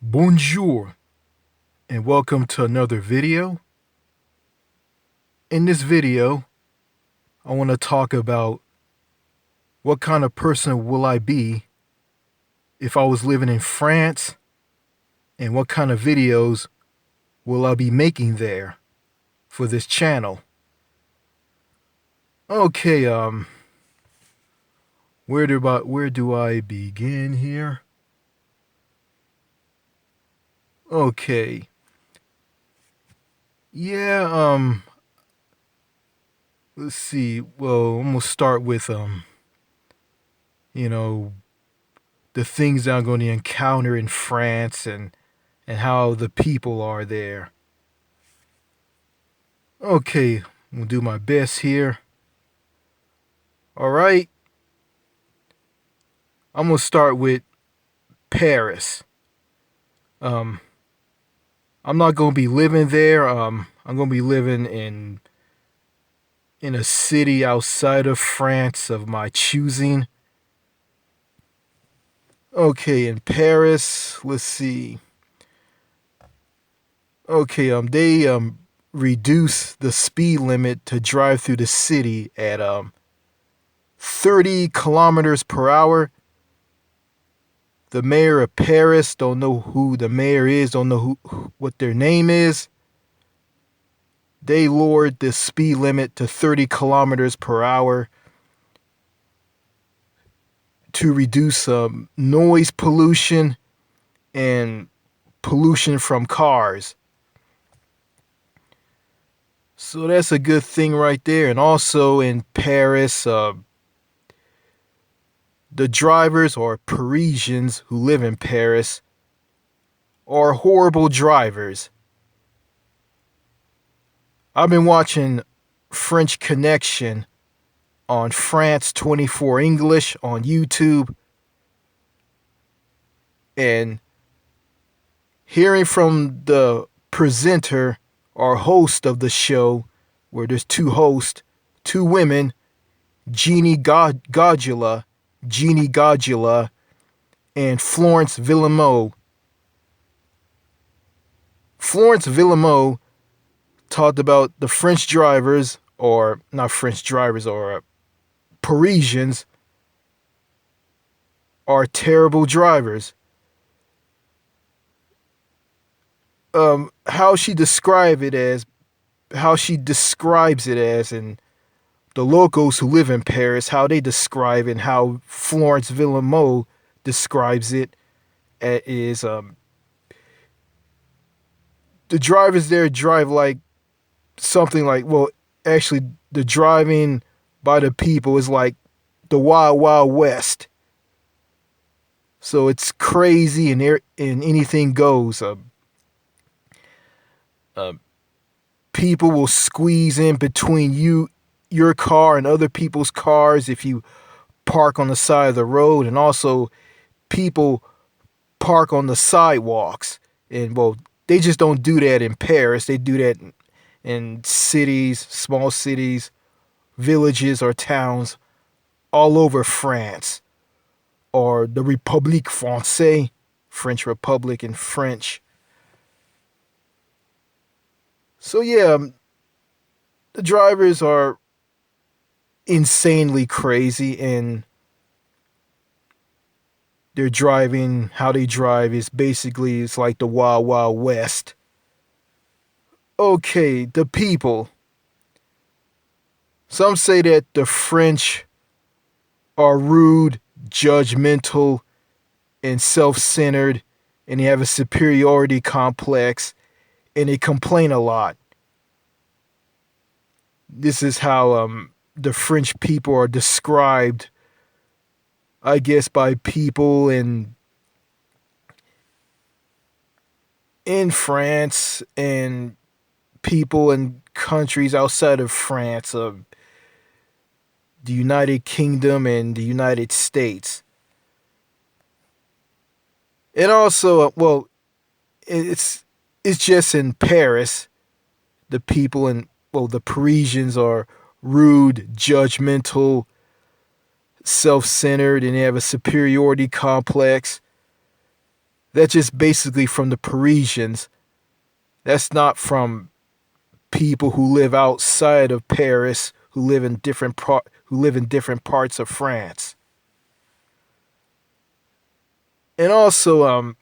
Bonjour, and welcome to another video. In this video, I want to talk about what kind of person will I be if I was living in France, and what kind of videos will I be making there for this channel. Okay, where do I begin here? Okay. Yeah, let's see. Well, I'm gonna start with you know, the things that I'm going to encounter in France and how the people are there. Okay, I'm gonna do my best here. All right, I'm gonna start with Paris. Um, I'm not gonna be living there. I'm gonna be living in a city outside of France of my choosing. Okay, in Paris, let's see. Okay, they reduce the speed limit to drive through the city at 30 kilometers per hour. The mayor of Paris, don't know who the mayor is, don't know what their name is. They lowered the speed limit to 30 kilometers per hour to reduce noise pollution and pollution from cars. So that's a good thing right there. And also in Paris, the drivers or Parisians who live in Paris are horrible drivers. I've been watching French Connection on France 24 English on YouTube, and hearing from the presenter or host of the show, where there's two hosts, two women, Godula, Jeannie Godula, and Florence Villemot. Florence Villemot talked about the French drivers, or not French drivers, or Parisians are terrible drivers. How she describes it as, and the locals who live in Paris, how they describe it, and how Florence Villemot describes it is the drivers there drive like something like, well, actually, the driving by the people is like the Wild Wild West. So it's crazy and anything goes. People will squeeze in between your car and other people's cars if you park on the side of the road, and also people park on the sidewalks. And well, they just don't do that in Paris. They do that in cities, small cities, villages, or towns all over France, or the Republique Française, French Republic in French. So yeah, the drivers are insanely crazy, and how they drive is basically, it's like the Wild Wild West. Okay, the people. Some say that the French are rude, judgmental, and self-centered, and they have a superiority complex, and they complain a lot. This is how the French people are described, I guess, by people in France and people in countries outside of France, the United Kingdom and the United States. And also, well, it's just in Paris, the people the Parisians are rude, judgmental, self-centered, and they have a superiority complex. That's just basically from the Parisians. That's not from people who live outside of Paris, who live in different parts of France. And also,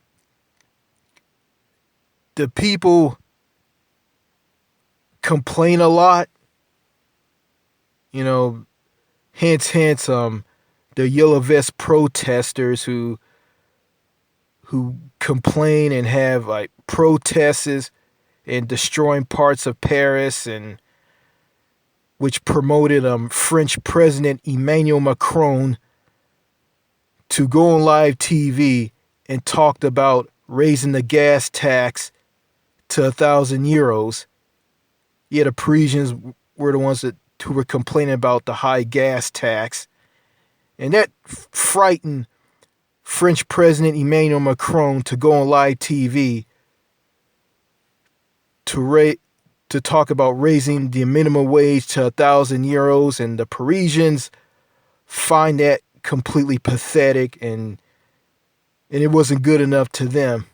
the people complain a lot. You know, hence, the yellow vest protesters who complain and have like protests and destroying parts of Paris, and which promoted French President Emmanuel Macron to go on live TV and talked about raising the gas tax to 1,000 euros. Yeah, the Parisians were the ones who were complaining about the high gas tax, and that frightened French President Emmanuel Macron to go on live TV to talk about raising the minimum wage to 1,000 euros, and the Parisians find that completely pathetic, and it wasn't good enough to them.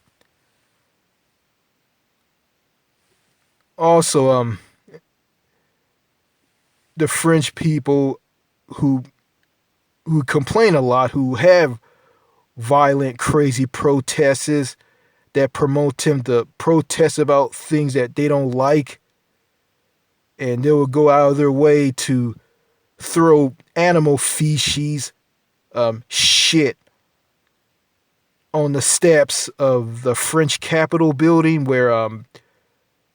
Also, the French people who complain a lot, who have violent, crazy protests that promote them to protest about things that they don't like, and they will go out of their way to throw animal feces, shit, on the steps of the French Capitol building where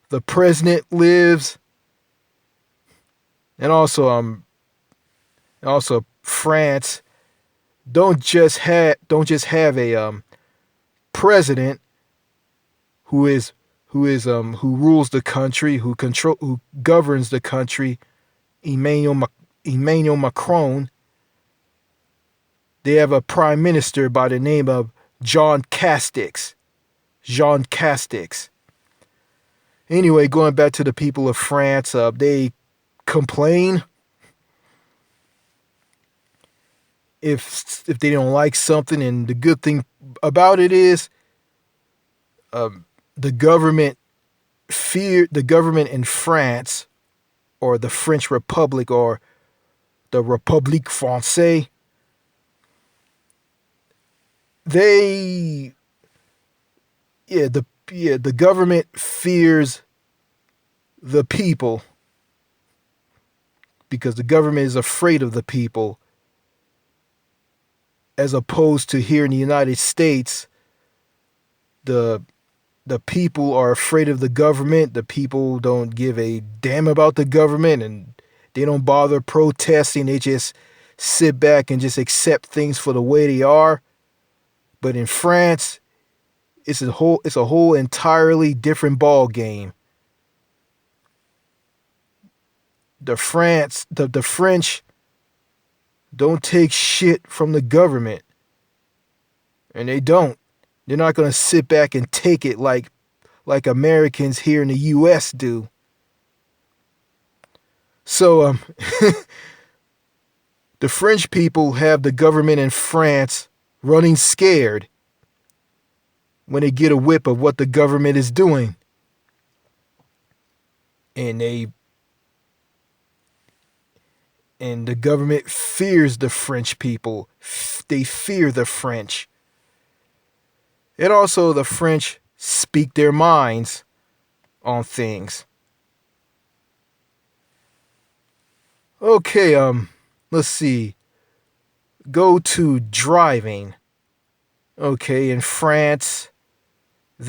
the president lives, and also France don't just have a president who rules the country, who governs the country, Emmanuel Macron. They have a prime minister by the name of Jean Castex. Anyway, going back to the people of France, they complain if they don't like something, and the good thing about it is, the government in France, or the French Republic, or the Republique Française, the government fears the people, because the government is afraid of the people, as opposed to here in the United States, the people are afraid of the government. The people don't give a damn about the government, and they don't bother protesting. They just sit back and just accept things for the way they are. But in France, it's a whole entirely different ball game. The French don't take shit from the government, and they don't. They're not going to sit back and take it like Americans here in the U.S. do. So, the French people have the government in France running scared when they get a whip of what the government is doing. And the government fears the French people. They fear the French. And also, the French speak their minds on things. Okay, let's see. Go to driving. Okay, in France, or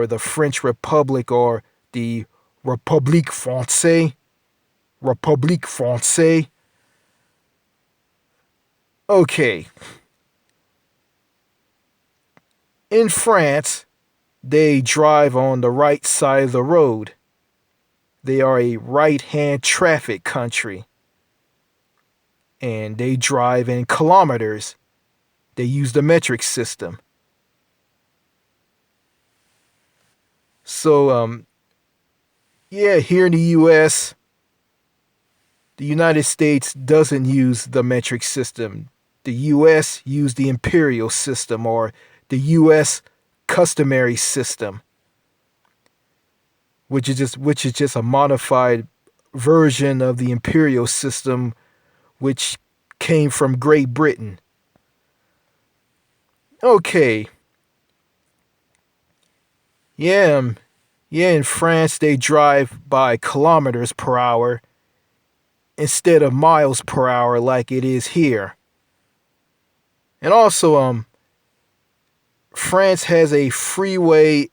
the French Republic, or the Republique Française. Okay. In France, they drive on the right side of the road. They are a right-hand traffic country. And they drive in kilometers. They use the metric system. So, here in the U.S., the United States doesn't use the metric system. the U.S. used the imperial system, or the U.S. customary system, which is just a modified version of the imperial system, which came from Great Britain. Okay. Yeah, in France they drive by kilometers per hour instead of miles per hour like it is here. And also, France has a freeway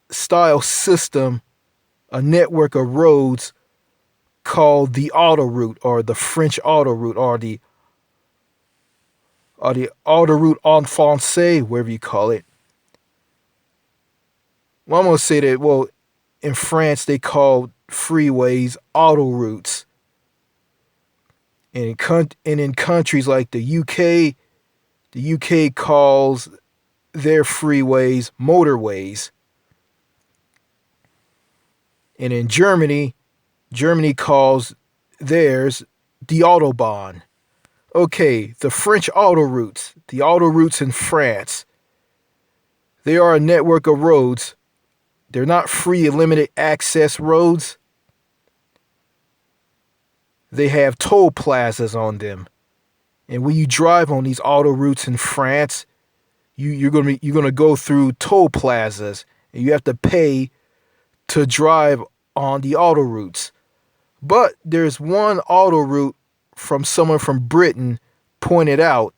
style system, a network of roads called the autoroute, or the French autoroute, or the autoroute en français, wherever you call it. Well, I'm gonna say that. Well, in France they call freeways autoroutes, and in countries like the UK calls their freeways motorways, and in Germany calls theirs the Autobahn. Okay, the French the autoroutes in France, they are a network of roads. They're not free and limited access roads. They have toll plazas on them. And when you drive on these autoroutes in France, you're gonna go through toll plazas, and you have to pay to drive on the autoroutes. But there's one autoroute from someone from Britain pointed out.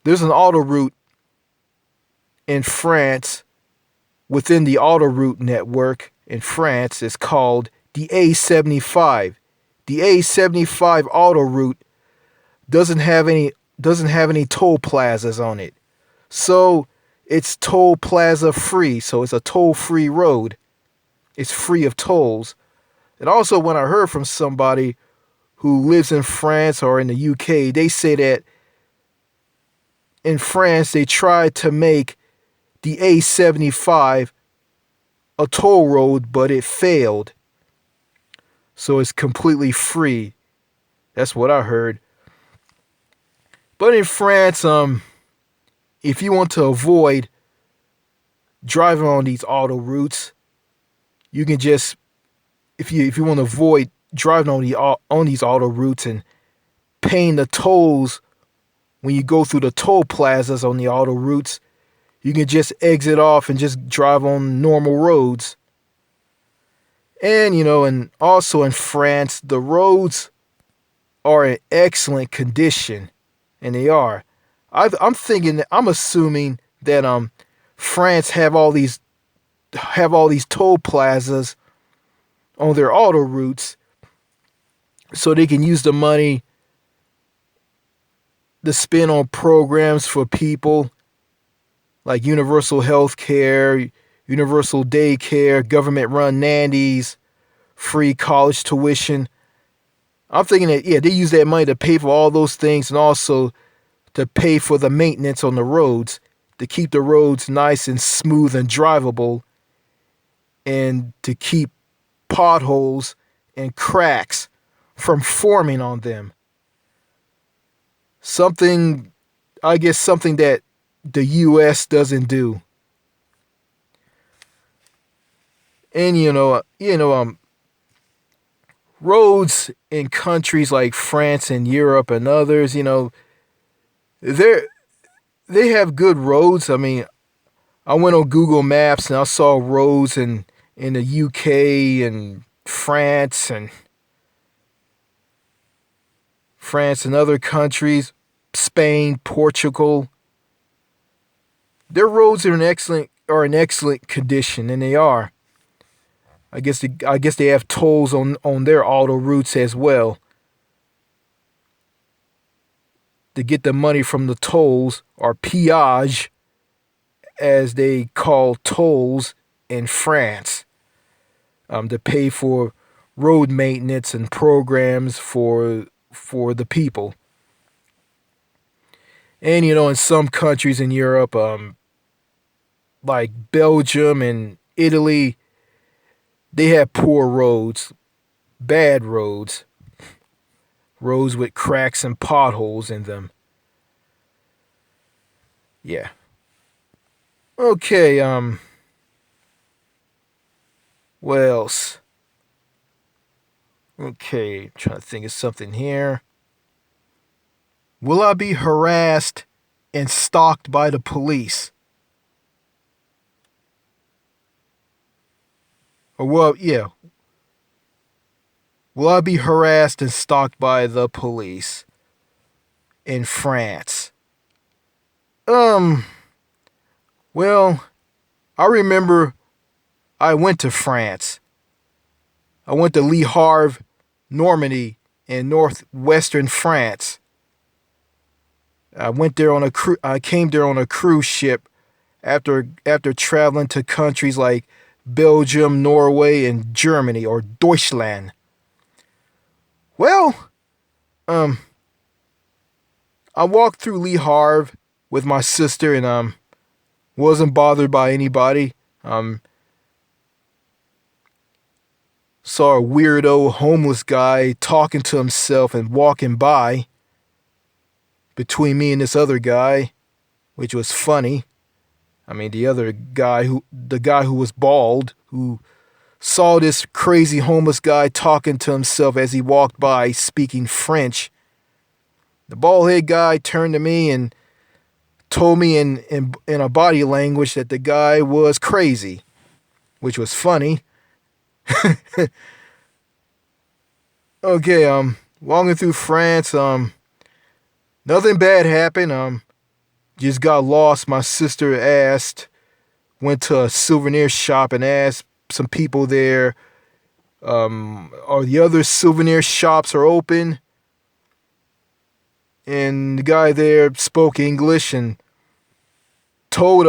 There's an autoroute in France within the autoroute network in France. It's called the A75. The A75 autoroute doesn't have any toll plazas on it. So it's toll plaza free. So it's a toll-free road. It's free of tolls. And also, when I heard from somebody who lives in France or in the UK, they say that in France they tried to make the A75 a toll road, but it failed. So it's completely free. That's what I heard. But in France, if you want to avoid driving on these auto routes, you can just, if you want to avoid driving on these auto routes and paying the tolls when you go through the toll plazas on the auto routes, you can just exit off and just drive on normal roads. And and also in France, the roads are in excellent condition, and they are. I'm assuming that France have all these toll plazas on their auto routes, so they can use the money to spend on programs for people like universal health care, universal daycare, government-run nannies, free college tuition. I'm thinking that, yeah, they use that money to pay for all those things, and also to pay for the maintenance on the roads, to keep the roads nice and smooth and drivable, and to keep potholes and cracks from forming on them. Something that the US doesn't do. And roads in countries like France and Europe and others, they they have good roads. I mean, I went on Google Maps and I saw roads in the UK and France and other countries, Spain, Portugal. Their roads are in excellent condition, and they are. I guess they have tolls on their auto routes as well. To get the money from the tolls, or péage, as they call tolls in France, to pay for road maintenance and programs for the people. And in some countries in Europe, like Belgium and Italy, they have poor roads, bad roads with cracks and potholes in them. Yeah. Okay, what else? Okay, trying to think of something here. Will I be harassed and stalked by the police? Or will I be harassed and stalked by the police in France? Um, well, I remember I went to France. I went to Le Havre, Normandy, in northwestern France. I went there on a I came there on a cruise ship after traveling to countries like Belgium, Norway, and Germany, or Deutschland. Well, um, I walked through Le Havre with my sister and wasn't bothered by anybody. Saw a weirdo homeless guy talking to himself and walking by between me and this other guy, which was funny. I mean, the guy who was bald, who saw this crazy homeless guy talking to himself as he walked by speaking French. The bald head guy turned to me and told me in a body language that the guy was crazy, which was funny. Okay, walking through France, nothing bad happened. Just got lost. My sister went to a souvenir shop and asked some people there, are the other souvenir shops are open? And the guy there spoke English and told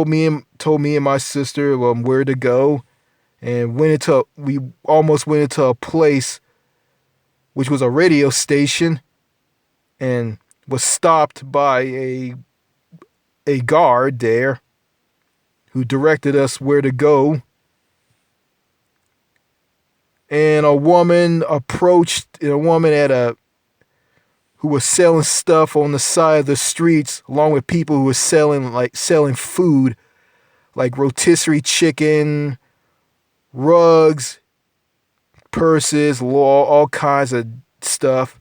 me and my sister where to go, and we almost went into a place which was a radio station, and was stopped by a guard there who directed us where to go. And a woman who was selling stuff on the side of the streets, along with people who were selling food, like rotisserie chicken, rugs, purses, all kinds of stuff.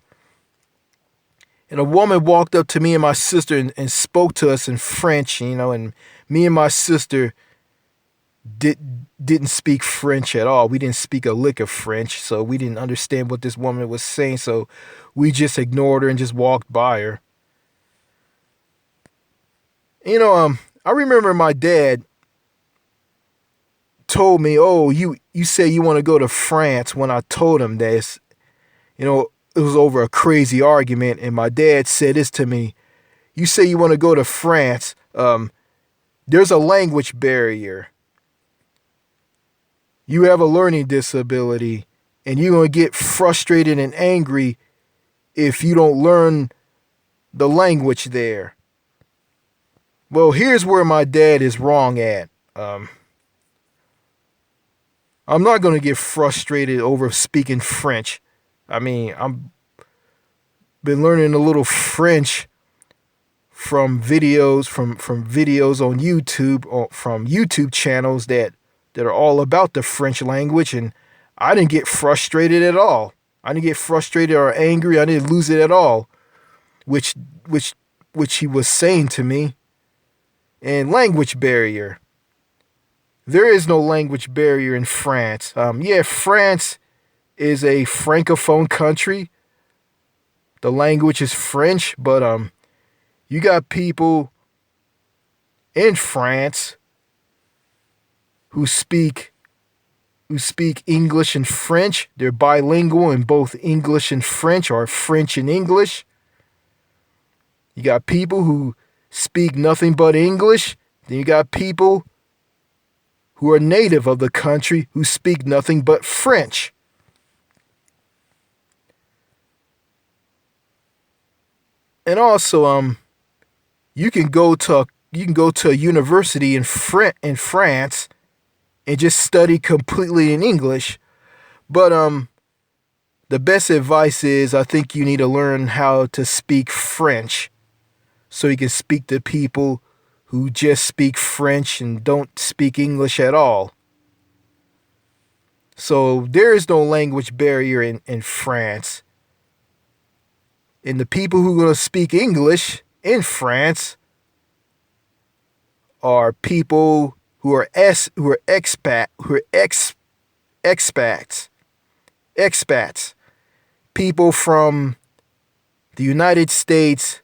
And a woman walked up to me and my sister and spoke to us in French, and me and my sister didn't speak French at all. We didn't speak a lick of French, so we didn't understand what this woman was saying, so we just ignored her and just walked by her. I remember my dad told me, "Oh, you say you want to go to France," when I told him this. It was over a crazy argument, and my dad said this to me: "You say you want to go to France, there's a language barrier. You have a learning disability, and you're going to get frustrated and angry if you don't learn the language there." Well, here's where my dad is wrong at. I'm not going to get frustrated over speaking French. I mean, I've been learning a little French from videos on YouTube, or from YouTube channels that are all about the French language, and I didn't get frustrated at all. I didn't get frustrated or angry. I didn't lose it at all, which he was saying to me. And language barrier. There is no language barrier in France. France is a francophone country. The language is French, but you got people in France who speak English and French. They're bilingual in both English and French, or French and English. You got people who speak nothing but English. Then you got people who are native of the country who speak nothing but French. And also, you can go to a university in France and just study completely in English. But the best advice is, I think you need to learn how to speak French. so he can speak to people who just speak French and don't speak English at all. So there is no language barrier in France. And the people who are going to speak English in France are people who are expats, people from the United States,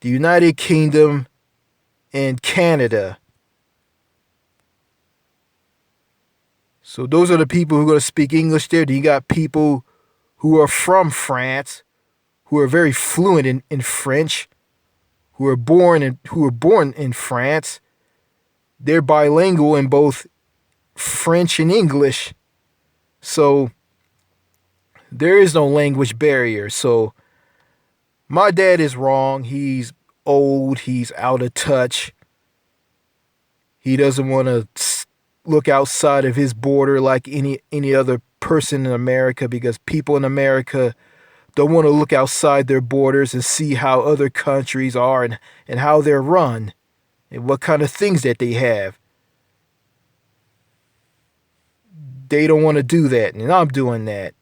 the United Kingdom, and Canada. So those are the people who are going to speak English there. Then you got people who are from France, who are very fluent in French, who are born in France. They're bilingual in both French and English. So there is no language barrier. So my dad is wrong. He's old. He's out of touch. He doesn't want to look outside of his border like any other person in America, because people in America don't want to look outside their borders and see how other countries are and how they're run and what kind of things that they have. They don't want to do that, and I'm doing that.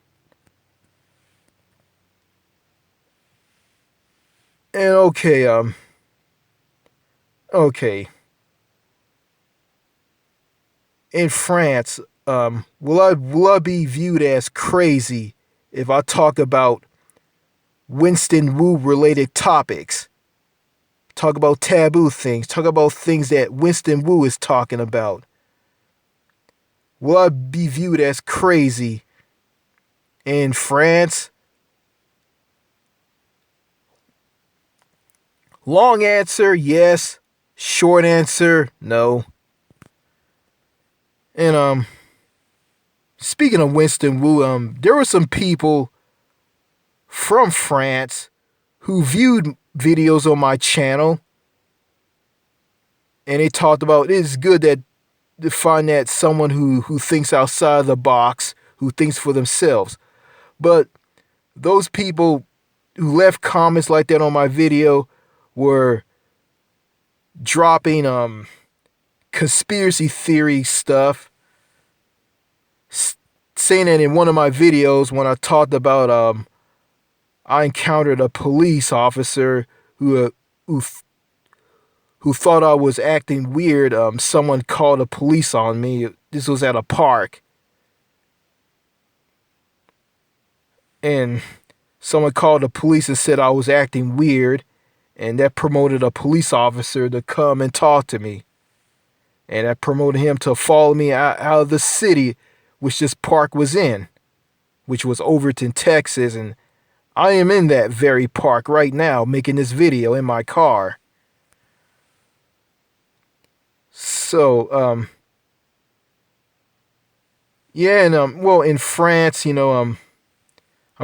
And okay. In France, will I be viewed as crazy if I talk about Winston Wu related topics? Talk about taboo things. Talk about things that Winston Wu is talking about. Will I be viewed as crazy in France? Long answer, yes. Short answer, no. And speaking of Winston Wu, there were some people from France who viewed videos on my channel, and they talked about it's good that to find that someone who thinks outside the box, who thinks for themselves. But those people who left comments like that on my video were dropping conspiracy theory stuff, saying that in one of my videos when I talked about I encountered a police officer who thought I was acting weird. Someone called the police on me. This was at a park, and someone called the police and said I was acting weird, and that promoted a police officer to come and talk to me. And that promoted him to follow me out of the city which this park was in, which was Overton, Texas. And I am in that very park right now making this video in my car. So, yeah, and well, in France, I'm going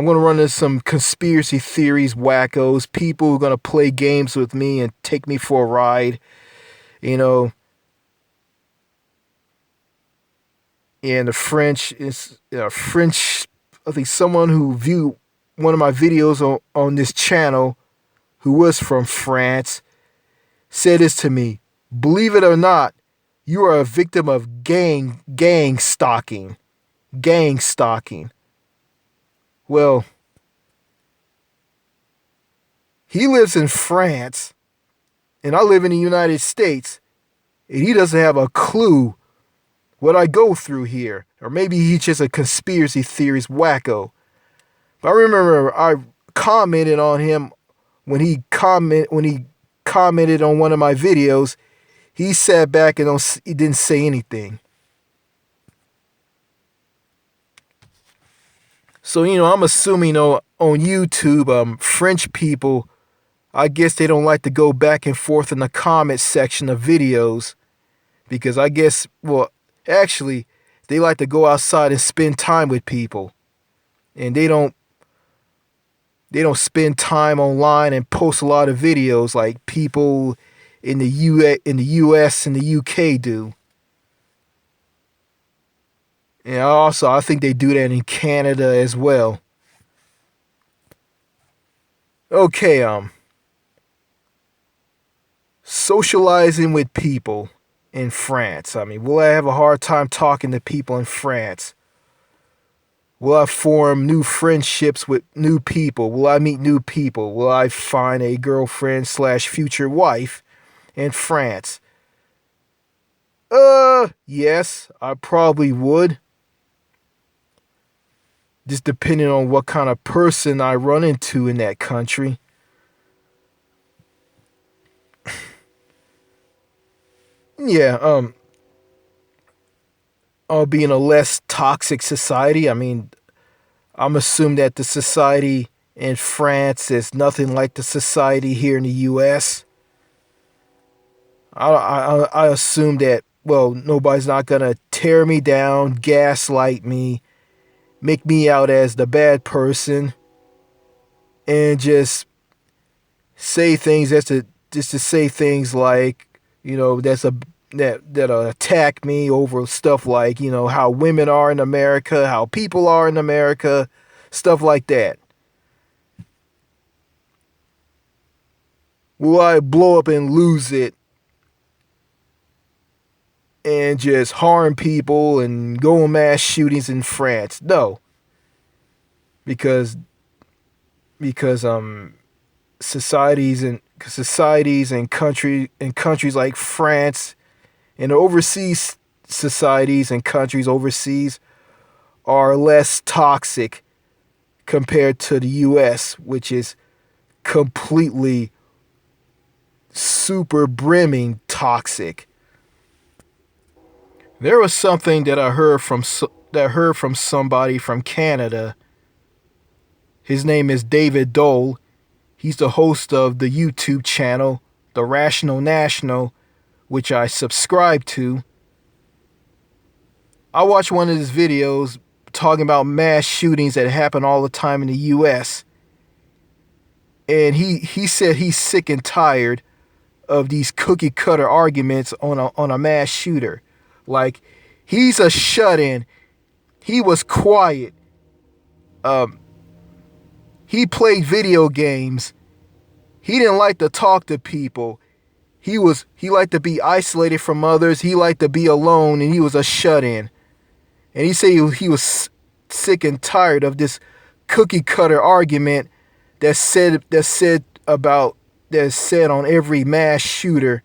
to run into some conspiracy theories, wackos, people who are going to play games with me and take me for a ride, And the French is French. I think someone who viewed one of my videos on this channel, who was from France, said this to me: "Believe it or not, you are a victim of gang stalking. Gang stalking." Well, he lives in France, and I live in the United States, and he doesn't have a clue what I go through here. Or maybe he's just a conspiracy theorist wacko. But I remember I commented on him when he commented on one of my videos. He sat back and he didn't say anything. So, I'm assuming on YouTube, French people, I guess they don't like to go back and forth in the comment section of videos, because I guess, well, actually, they like to go outside and spend time with people, and they don't spend time online and post a lot of videos like people in the US and the UK do. And also, I think they do that in Canada as well. Okay, socializing with people in France. I mean, will I have a hard time talking to people in France? Will I form new friendships with new people? Will I meet new people? Will I find a girlfriend slash future wife in France? Yes, I probably would. Just depending on what kind of person I run into in that country. Yeah, I'll be in a less toxic society. I mean, I'm assuming that the society in France is nothing like the society here in the U.S. I assume that, well, nobody's not gonna tear me down, gaslight me, make me out as the bad person, and just say things just to say things like, that attack me over stuff like, how women are in America, how people are in America, stuff like that. Will I blow up and lose it and just harm people and go on mass shootings in France? No, because because societies and countries like France and overseas societies and countries overseas are less toxic compared to the US, which is completely super brimming toxic. There was something that I heard from somebody from Canada. His name is David Dole. He's the host of the YouTube channel, The Rational National, which I subscribe to. I watched one of his videos talking about mass shootings that happen all the time in the US. And he said he's sick and tired of these cookie cutter arguments on a mass shooter. Like, he's a shut-in. He was quiet. He played video games. He didn't like to talk to people. He liked to be isolated from others. He liked to be alone, and he was a shut-in. And he said he was sick and tired of this cookie cutter argument that's said on every mass shooter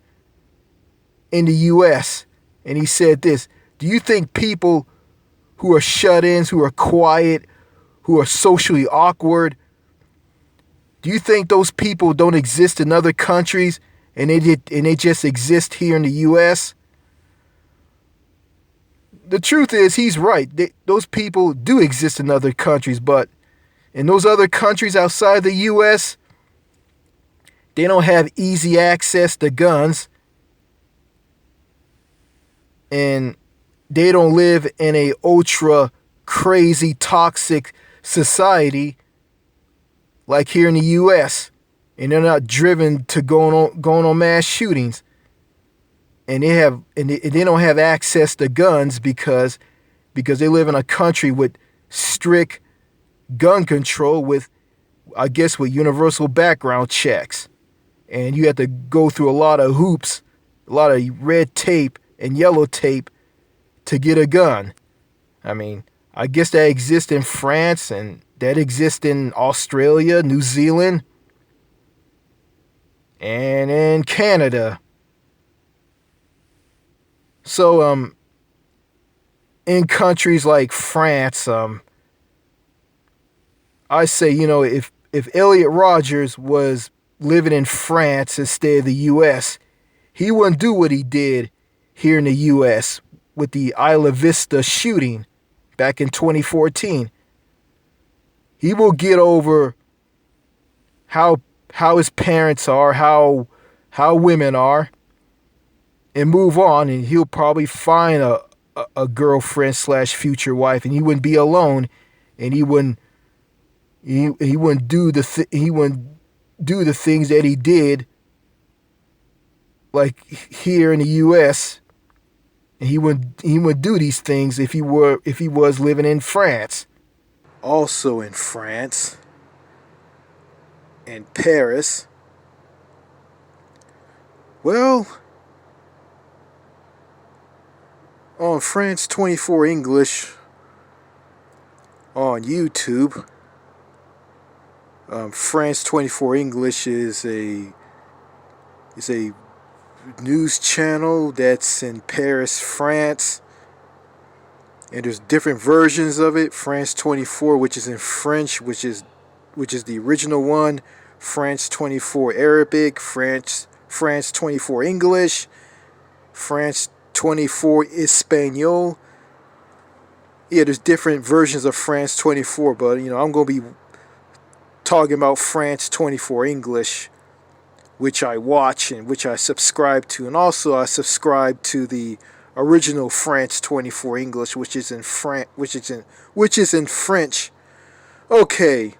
in the US. And he said this: do you think people who are shut-ins, who are quiet, who are socially awkward, do you think those people don't exist in other countries and they just exist here in the US? The truth is, he's right. Those people do exist in other countries, but in those other countries outside the US, they don't have easy access to guns, and they don't live in a ultra crazy toxic society like here in the US, and they're not driven to going on mass shootings. And they don't have access to guns because they live in a country with strict gun control, with universal background checks. And you have to go through a lot of hoops, a lot of red tape and yellow tape to get a gun. I mean, I guess that exists in France, and that exists in Australia, New Zealand, and in Canada. So, in countries like France, I say, if Elliot Rodgers was living in France instead of the US, he wouldn't do what he did here in the US with the Isla Vista shooting back in 2014. He will get over how his parents are, how women are, and move on, and he'll probably find a girlfriend slash future wife, and he wouldn't be alone, and he wouldn't do the things that he did like here in the US, and he wouldn't do these things if he was living in France. Also in France, in Paris, Well, on France 24 English on YouTube, France 24 English is a news channel that's in Paris, France, and there's different versions of it. France 24, which is in French, which is the original one. France 24 Arabic, France 24 English, France 24 Espanol. Yeah, there's different versions of France 24, but I'm gonna be talking about France 24 English, which I watch and which I subscribe to, and also I subscribe to the original France 24 English, which is in French. Okay,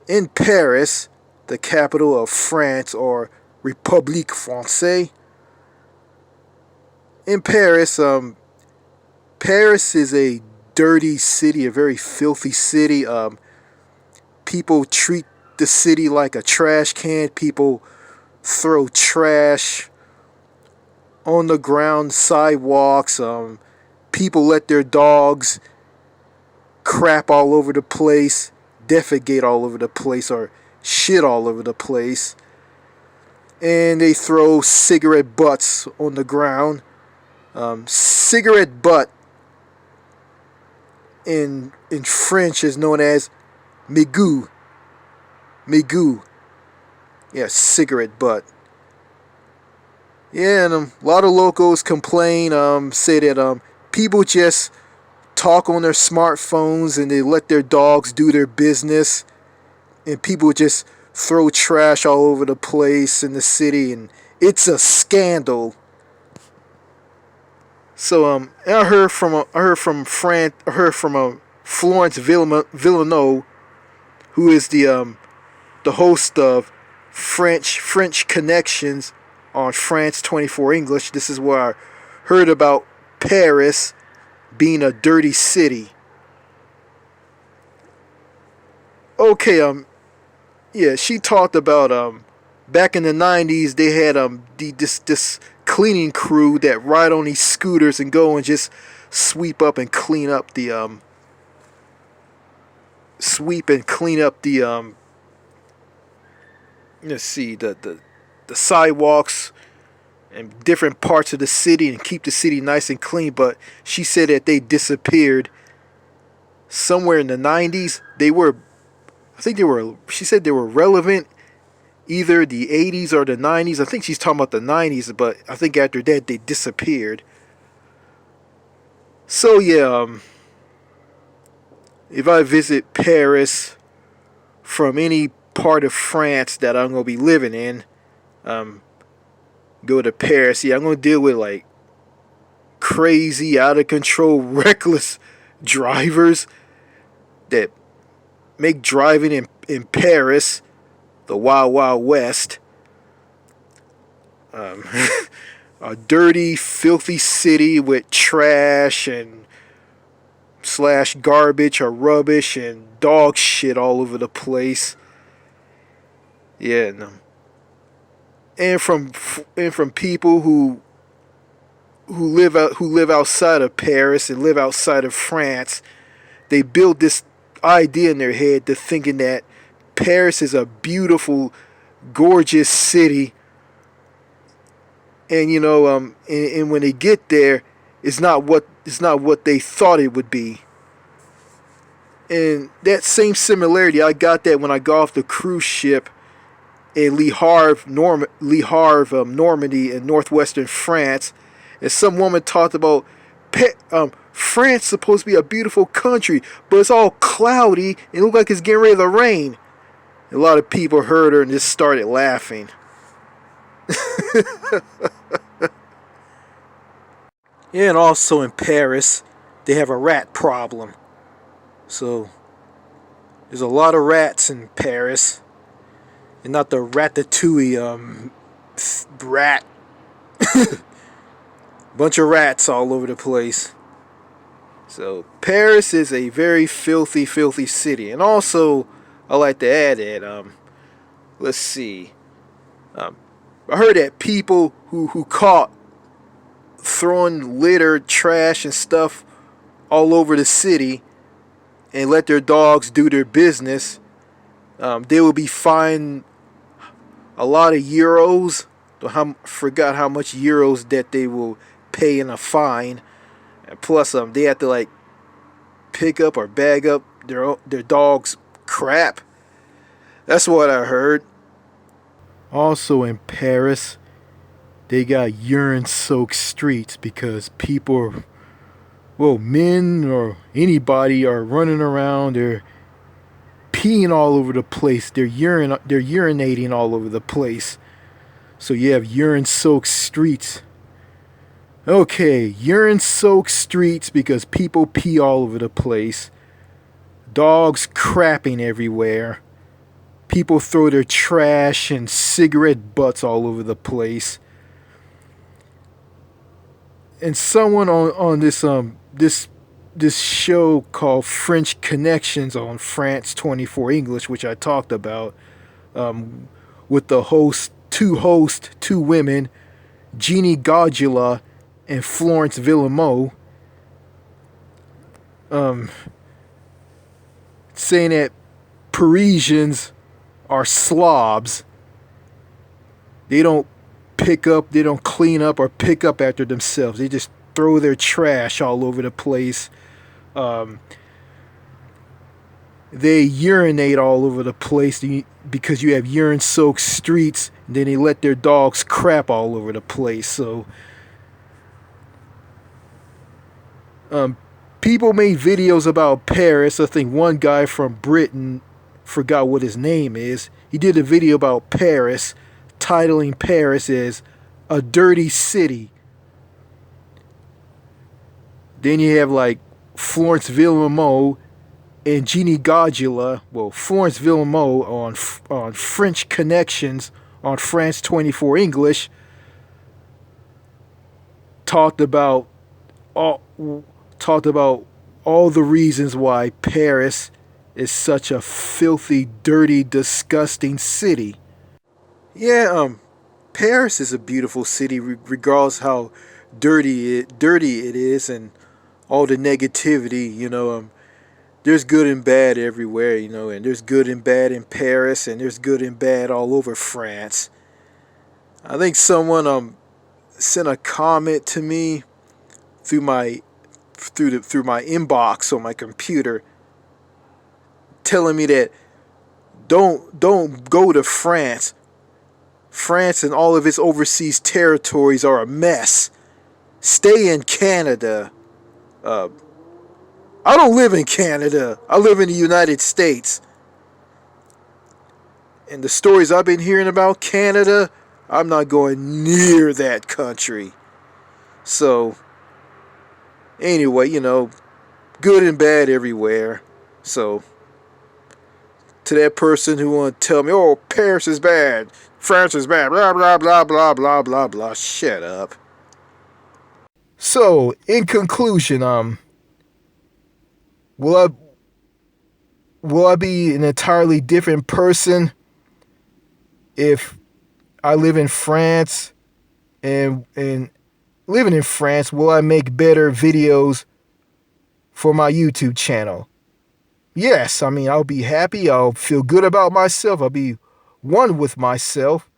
in Paris, the capital of France, or Republique Française. In Paris, Paris is a dirty city, a very filthy city. People treat the city like a trash can. People throw trash on the ground, sidewalks. People let their dogs crap all over the place, defecate all over the place, or shit all over the place. And they throw cigarette butts on the ground. Cigarette butt in French is known as Migout. Migout. Yeah, cigarette butt. Yeah, and a lot of locals complain, say that people just talk on their smartphones and they let their dogs do their business, and people just throw trash all over the place in the city, and it's a scandal. So I heard from Florence Villeneuve, who is the host of French Connections on France 24 English. This is where I heard about Paris being a dirty city. Okay, yeah, she talked about back in the 90s they had this cleaning crew that ride on these scooters and go and just sweep and clean up the let's see, the sidewalks and different parts of the city and keep the city nice and clean. But she said that they disappeared somewhere in the 90s. She said they were relevant either the 80s or the 90s. I think she's talking about the 90s, but I think after that they disappeared. So yeah, if I visit Paris from any part of France that I'm going to be living in, go to Paris, yeah, I'm going to deal with like crazy, out of control, reckless drivers that make driving in Paris the Wild Wild West. A dirty, filthy city with trash and / garbage or rubbish and dog shit all over the place. Yeah, no. And from people who live outside of Paris and live outside of France, they build this idea in their head to thinking that Paris is a beautiful, gorgeous city, and and when they get there, it's not what they thought it would be. And that same similarity, I got that when I got off the cruise ship in Le Havre, Normandy, in northwestern France, and some woman talked about France is supposed to be a beautiful country, but it's all cloudy and it looks like it's getting ready to rain. A lot of people heard her and just started laughing. Yeah, and also in Paris, they have a rat problem. So there's a lot of rats in Paris, and not the ratatouille rat. Bunch of rats all over the place. So Paris is a very filthy, filthy city. And also, I like to add that let's see, I heard that people who caught throwing litter, trash, and stuff all over the city and let their dogs do their business, they will be fined a lot of euros. Forgot how much euros that they will pay in a fine. And plus, they have to like pick up or bag up their dog's crap. That's what I heard. Also in Paris, they got urine-soaked streets because people, well, men or anybody are running around. They're peeing all over the place. They're urinating all over the place. So you have urine-soaked streets. Okay, urine-soaked streets because people pee all over the place. Dogs crapping everywhere. People throw their trash and cigarette butts all over the place. And someone on this show called French Connections on France 24 English, which I talked about, with the two women, Jeannie Godula and Florence Villemot, saying that Parisians are slobs. They don't they don't clean up or pick up after themselves. They just throw their trash all over the place. They urinate all over the place because you have urine-soaked streets. And then they let their dogs crap all over the place. So, people made videos about Paris. I think one guy from Britain, forgot what his name is. He did a video about Paris, titling Paris as a dirty city. Then you have like Florence Villemot and Jeannie Godula. Well, Florence Villemot on French Connections on France 24 English talked about all the reasons why Paris is such a filthy, dirty, disgusting city. Yeah, Paris is a beautiful city, regardless how dirty it is, and all the negativity. There's good and bad everywhere. And there's good and bad in Paris, and there's good and bad all over France. I think someone sent a comment to me through my inbox on my computer, telling me that don't go to France. France and all of its overseas territories are a mess. Stay in Canada. I don't live in Canada. I live in the United States. And the stories I've been hearing about Canada, I'm not going near that country. So, anyway, good and bad everywhere. So, to that person who want to tell me, oh, Paris is bad, France is bad, blah, blah, blah, blah, blah, blah, blah, shut up. So, in conclusion, will I be an entirely different person if I live in France, and living in France, will I make better videos for my YouTube channel? Yes, I'll be happy. I'll feel good about myself. I'll be one with myself.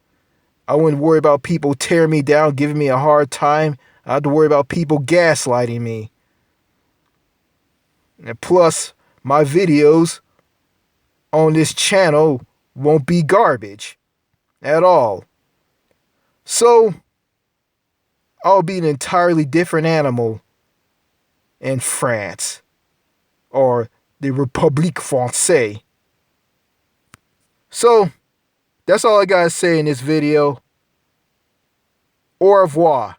I wouldn't worry about people tearing me down, giving me a hard time. I have to worry about people gaslighting me. And plus, my videos on this channel won't be garbage at all. So, I'll be an entirely different animal in France, or the Republique Française. So, that's all I gotta say in this video. Au revoir.